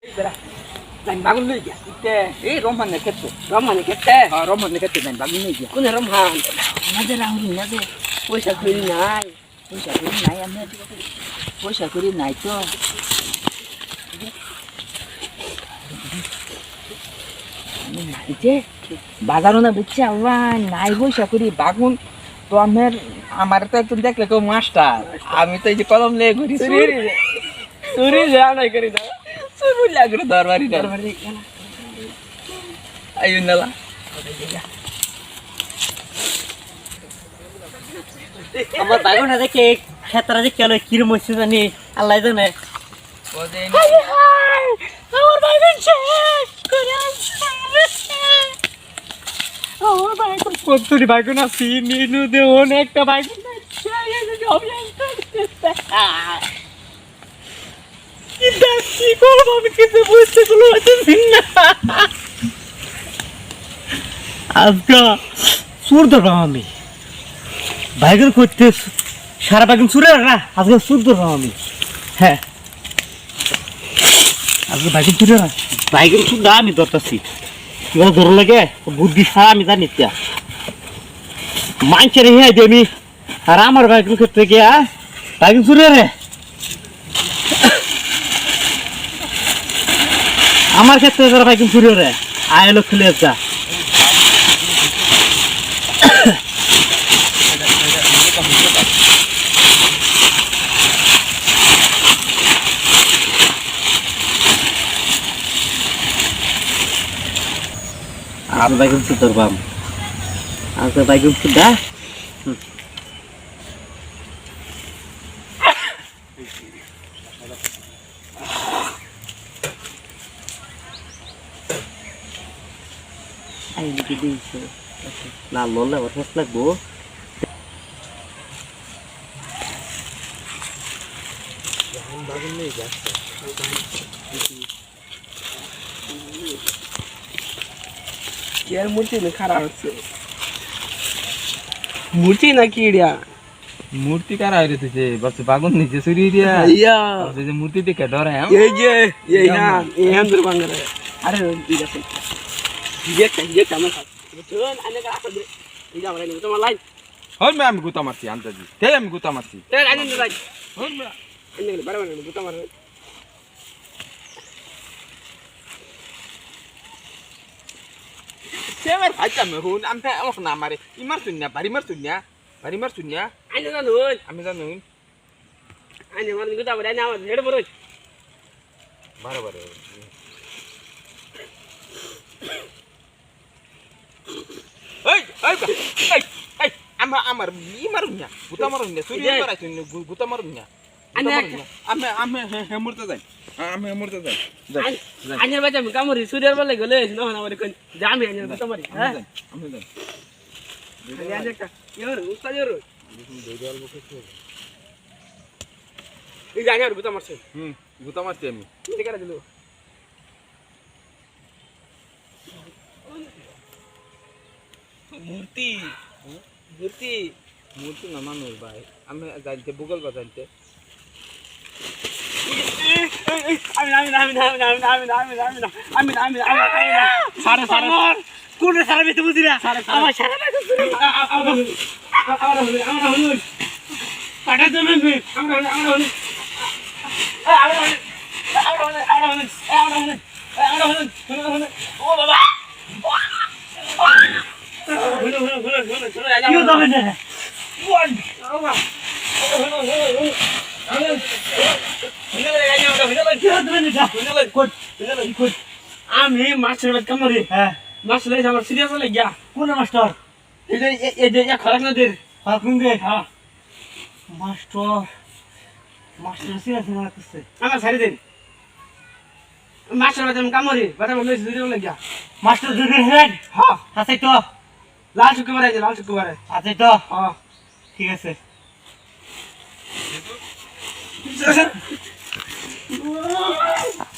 Lành bà con nuôi kìa. এই রহমানের ক্ষেত্রে Roman cái tê. রহমানের ক্ষেত্রে জানি বাগুন নেই গিয়া Con này Roman. Nó sẽ làm gì nữa thế? Ôi sao cười này? পয়সা করি নাই আমি পয়সা করি নাই তো আমি নাই যে বাজারও না বুঝছি আল্লাহ নাই পয়সা করি বাগুন তো আমার তো একজন দেখলে কেউ মাস্টার আমি তো এই যে কলম লেগে ঘুরি Suri ra này cười đó. চুরি লাগলো দরবারি না Roman đi. আইন নালা আমার বাইগোনা দেখে ক্ষেত্রে যে কেন কিরম হচ্ছে জানি আল্লাহ জানে আমার বাইগন শেষ করে আমার বাইগন কতটি বাইগন আছে নিনু দে অনেকটা বাইগন কি করবো আমি কিছু বুঝতে না আজকে সুর ধরলাম আমি বাইকের করতে সারা বাইকেন চুরে না আজকে সুর ধরলাম আমি হ্যাঁ আজকে বাইকেন চুরে না বাইকের সুর না আমি ধরতেছি কিভাবে ধর লাগে বুদ্ধি সারা আমি জানি মানছে হে আমি আর আমার বাইকের ক্ষেত্রে গিয়া বাইকেন চুরে রে আমার ক্ষেত্রে যারা বাইকেন চুরে রে আয়লো খুলে যা আর বাইকেন চুর ধরবাম আর বাইকেন চুর দা Ay, hindi din siya. Lalol na, mas lagbo. Yan, bago na yung gasta. Yan, murti na kararse. Murti na kiria. মূর্তি কারা হইরে তুই বস বাগুন নিচে চুরি দিয়া Iya. যে মূর্তি দেখে ডরে হ্যাঁ Ye ya, yan berbangga. Ada tidak sih. Dia kamu kan. Betul, anda kan apa deh? Tidak mana ini sama lain. হল মে আমি গুতা মারছি আন্তাজি তে আমি গুতা মারছি Tidak ada yang lain. হল মে Ini barang mana buta mana. সেমার ফাইটা মে হুন আমতে আমক না মারে ইমার শুনিয়া বাড়ি মার শুনিয়া Anda kan nuh. আমি জানো Anda mana buta mana nama. Head berus. বারে বারে এই এই এই এই আমার মারুনিয়া গুতা মারুনিয়া চুরি মারাইছ গুতা মারুনিয়া আমি আমি হেমুরতে যাই আমি হেমুরতে যাই Anda baca kamu di sudah balik gole. Noh nama dia kan. Jam ya anda buta mari. আমি যাই Anda kan. Yor, ustaz yor. Ini jangan buta marse. গুতা মারছি আমি Ini kan dulu. মূর্তি Murti. মূর্তি না মানুষ ভাই আমি জানতে ভূগোল বা জানতে Amin. Sara. Kuda sara itu butina. Ama sara itu butina. Amra. Pada zaman be. Amra. Oh baba. Yo zaman ni. One. আমি মাস্টার কামড়ি হ্যাঁ মাস্টার আমার সিরিয়াস হয়ে গিয়া কোন মাস্টার এই খরাক না দে খরাক দে হ্যাঁ মাস্টার সিরিয়াস না করছে আমার ছাড়ি দেন মাস্টার বাদাম কামড়ি বাদাম লই সিরিয়াস হয়ে গিয়া মাস্টার দুদিন হেড হ্যাঁ আছে তো লাল শুক্রবারে আছে তো হ্যাঁ ঠিক আছে Wow.